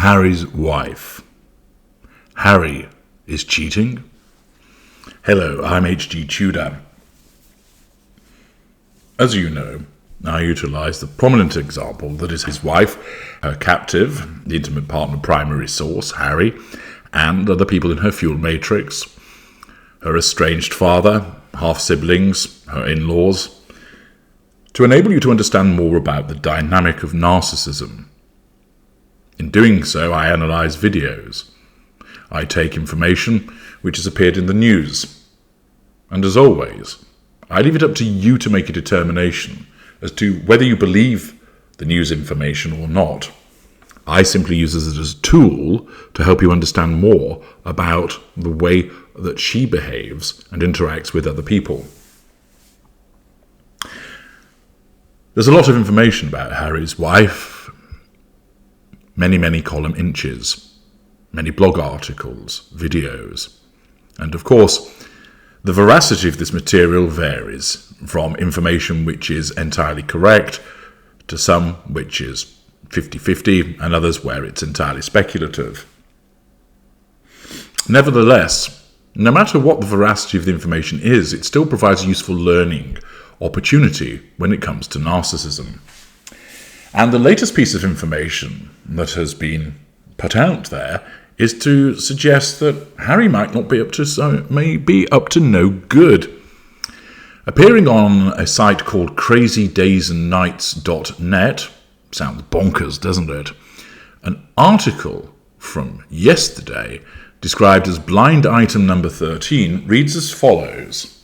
Harry's wife. Harry is cheating? Hello, I'm HG Tudor. As you know, I utilise the prominent example that is his wife, her captive, the intimate partner primary source, Harry, and other people in her fuel matrix, her estranged father, half-siblings, her in-laws, to enable you to understand more about the dynamic of narcissism. In doing so, I analyse videos. I take information which has appeared in the news. And as always, I leave it up to you to make a determination as to whether you believe the news information or not. I simply use it as a tool to help you understand more about the way that she behaves and interacts with other people. There's a lot of information about Harry's wife, many column inches, many blog articles, videos, and of course, the veracity of this material varies from information which is entirely correct to some which is 50-50 and others where it's entirely speculative. Nevertheless, no matter what the veracity of the information is, it still provides a useful learning opportunity when it comes to narcissism. And the latest piece of information that has been put out there is to suggest that Harry might not be up to no good. Appearing on a site called crazydaysandnights.net, sounds bonkers, doesn't it? An article from yesterday, described as blind item number 13, reads as follows.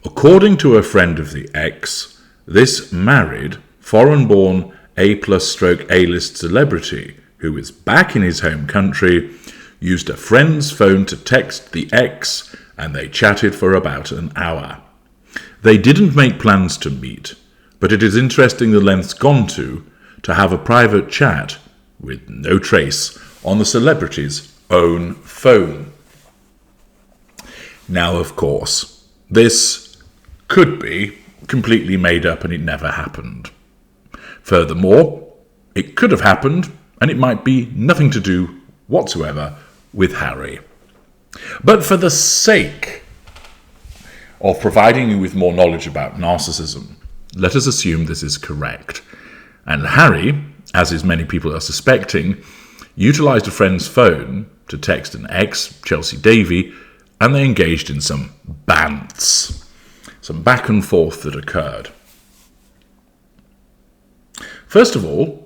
According to a friend of the ex, this married, foreign-born A+/A-list celebrity who is back in his home country, used a friend's phone to text the ex, and they chatted for about an hour. They didn't make plans to meet, but it is interesting the lengths gone to have a private chat with no trace on the celebrity's own phone. Now, of course, this could be completely made up and it never happened. Furthermore, it could have happened and it might be nothing to do whatsoever with Harry. But for the sake of providing you with more knowledge about narcissism, let us assume this is correct. And Harry, as is many people are suspecting, utilised a friend's phone to text an ex, Chelsea Davy, and they engaged in some bants, some back and forth that occurred. First of all,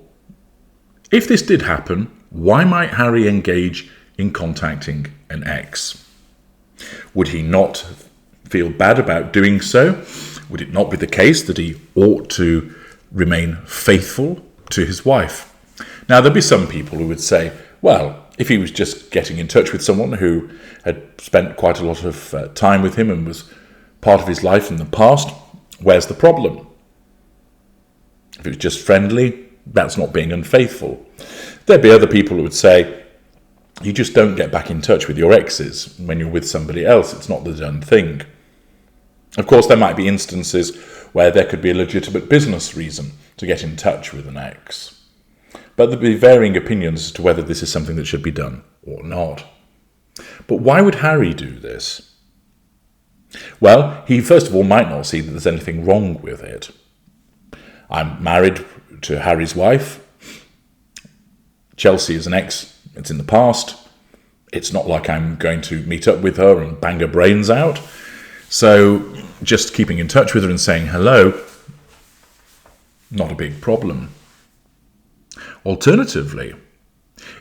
if this did happen, why might Harry engage in contacting an ex? Would he not feel bad about doing so? Would it not be the case that he ought to remain faithful to his wife? Now, there'd be some people who would say, well, if he was just getting in touch with someone who had spent quite a lot of time with him and was part of his life in the past, where's the problem? If it was just friendly, that's not being unfaithful. There'd be other people who would say, you just don't get back in touch with your exes when you're with somebody else. It's not the done thing. Of course, there might be instances where there could be a legitimate business reason to get in touch with an ex. But there'd be varying opinions as to whether this is something that should be done or not. But why would Harry do this? Well, he first of all might not see that there's anything wrong with it. I'm married to Harry's wife. Chelsea is an ex. It's in the past. It's not like I'm going to meet up with her and bang her brains out. So just keeping in touch with her and saying hello, not a big problem. Alternatively,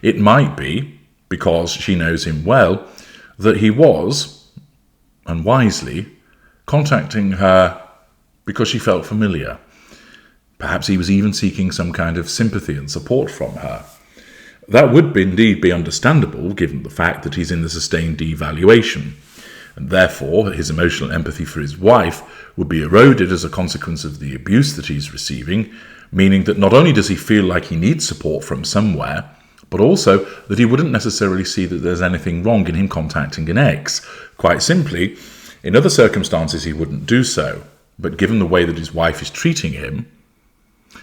it might be, because she knows him well, that he was, unwisely, contacting her because she felt familiar. Perhaps he was even seeking some kind of sympathy and support from her. That would indeed be understandable, given the fact that he's in the sustained devaluation, and therefore his emotional empathy for his wife would be eroded as a consequence of the abuse that he's receiving, meaning that not only does he feel like he needs support from somewhere, but also that he wouldn't necessarily see that there's anything wrong in him contacting an ex. Quite simply, in other circumstances he wouldn't do so, but given the way that his wife is treating him,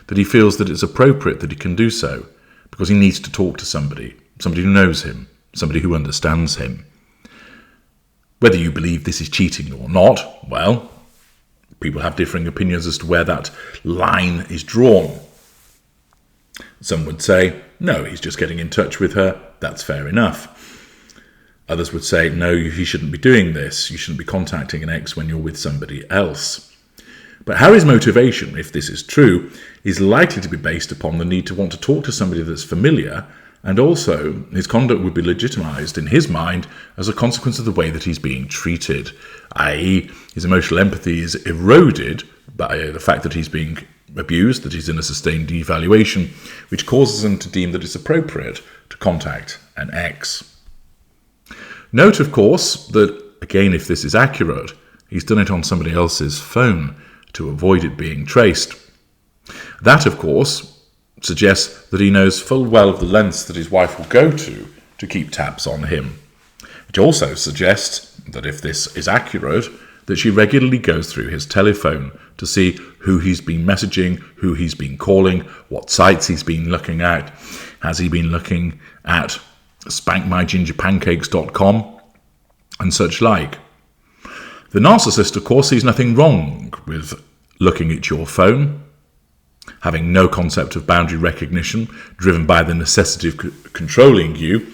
that he feels that it's appropriate that he can do so, because he needs to talk to somebody who knows him, somebody who understands him. Whether you believe this is cheating or not, well, people have differing opinions as to where that line is drawn. Some would say, no, he's just getting in touch with her, that's fair enough. Others would say, no, he shouldn't be doing this, you shouldn't be contacting an ex when you're with somebody else. But Harry's motivation, if this is true, is likely to be based upon the need to want to talk to somebody that's familiar, and also his conduct would be legitimised in his mind as a consequence of the way that he's being treated, i.e. his emotional empathy is eroded by the fact that he's being abused, that he's in a sustained devaluation, which causes him to deem that it's appropriate to contact an ex. Note, of course, that, again, if this is accurate, he's done it on somebody else's phone to avoid it being traced. That, of course, suggests that he knows full well of the lengths that his wife will go to keep tabs on him. It also suggests that if this is accurate, that she regularly goes through his telephone to see who he's been messaging, who he's been calling, what sites he's been looking at. Has he been looking at spankmygingerpancakes.com and such like? The narcissist, of course, sees nothing wrong with looking at your phone, having no concept of boundary recognition, driven by the necessity of controlling you.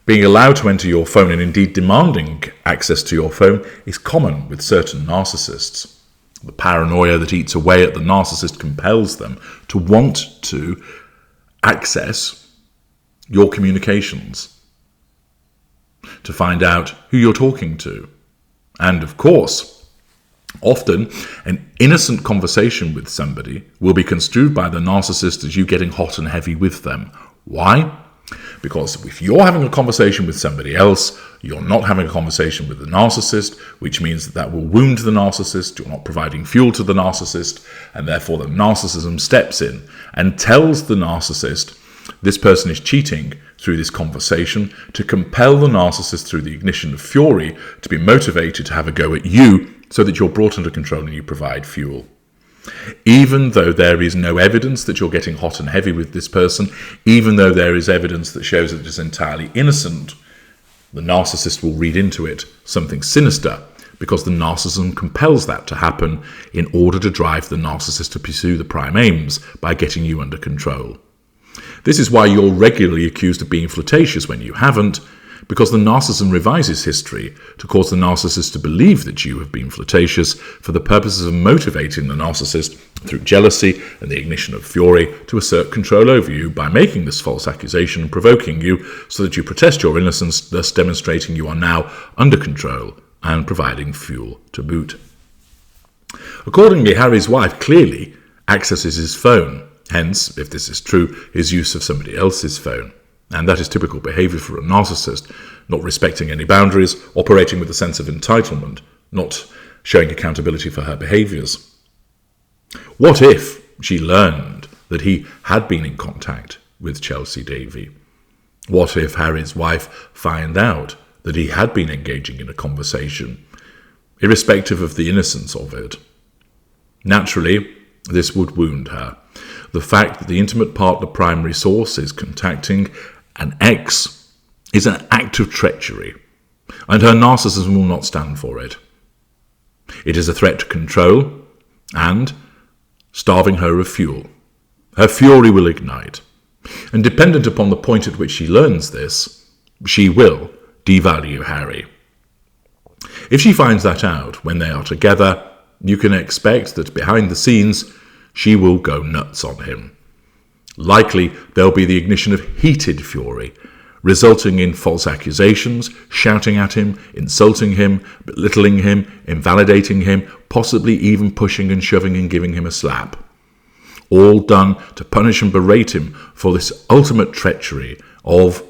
Being allowed to enter your phone and indeed demanding access to your phone is common with certain narcissists. The paranoia that eats away at the narcissist compels them to want to access your communications, to find out who you're talking to. And of course, often an innocent conversation with somebody will be construed by the narcissist as you getting hot and heavy with them. Why? Because if you're having a conversation with somebody else, you're not having a conversation with the narcissist, which means that will wound the narcissist, you're not providing fuel to the narcissist, and therefore the narcissism steps in and tells the narcissist this person is cheating through this conversation to compel the narcissist through the ignition of fury to be motivated to have a go at you so that you're brought under control and you provide fuel. Even though there is no evidence that you're getting hot and heavy with this person, even though there is evidence that shows that it's entirely innocent, the narcissist will read into it something sinister because the narcissism compels that to happen in order to drive the narcissist to pursue the prime aims by getting you under control. This is why you're regularly accused of being flirtatious when you haven't, because the narcissism revises history to cause the narcissist to believe that you have been flirtatious for the purposes of motivating the narcissist through jealousy and the ignition of fury to assert control over you by making this false accusation and provoking you so that you protest your innocence, thus demonstrating you are now under control and providing fuel to boot. Accordingly, Harry's wife clearly accesses his phone. Hence, if this is true, his use of somebody else's phone. And that is typical behaviour for a narcissist, not respecting any boundaries, operating with a sense of entitlement, not showing accountability for her behaviours. What if she learned that he had been in contact with Chelsea Davy? What if Harry's wife found out that he had been engaging in a conversation, irrespective of the innocence of it? Naturally, this would wound her. The fact that the intimate partner primary source is contacting an ex is an act of treachery, and her narcissism will not stand for it. It is a threat to control and starving her of fuel. Her fury will ignite, and dependent upon the point at which she learns this, she will devalue Harry. If she finds that out when they are together, you can expect that behind the scenes she will go nuts on him. Likely, there'll be the ignition of heated fury, resulting in false accusations, shouting at him, insulting him, belittling him, invalidating him, possibly even pushing and shoving and giving him a slap. All done to punish and berate him for this ultimate treachery of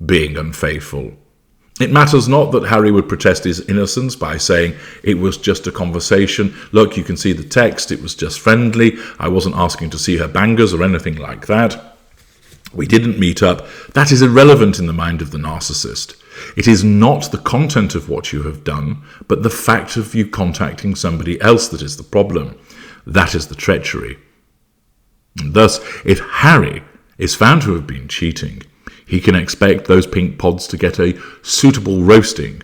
being unfaithful. It matters not that Harry would protest his innocence by saying it was just a conversation. Look, you can see the text. It was just friendly. I wasn't asking to see her bangers or anything like that. We didn't meet up. That is irrelevant in the mind of the narcissist. It is not the content of what you have done, but the fact of you contacting somebody else that is the problem. That is the treachery. And thus, if Harry is found to have been cheating, he can expect those pink pods to get a suitable roasting.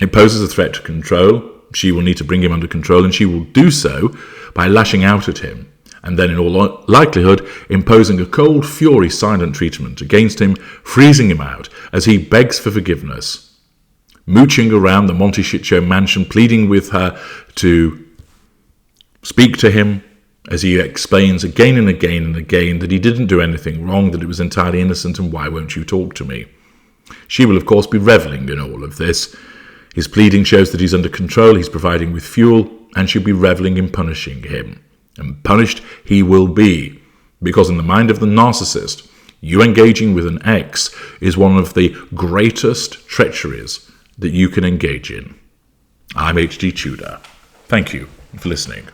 It poses a threat to control. She will need to bring him under control, and she will do so by lashing out at him, and then in all likelihood imposing a cold fury silent treatment against him, freezing him out as he begs for forgiveness, mooching around the Monty Shit Show mansion, pleading with her to speak to him as he explains again and again and again that he didn't do anything wrong, that it was entirely innocent, and why won't you talk to me? She will, of course, be revelling in all of this. His pleading shows that he's under control, he's providing with fuel, and she'll be revelling in punishing him. And punished he will be, because in the mind of the narcissist, you engaging with an ex is one of the greatest treacheries that you can engage in. I'm H.G. Tudor. Thank you for listening.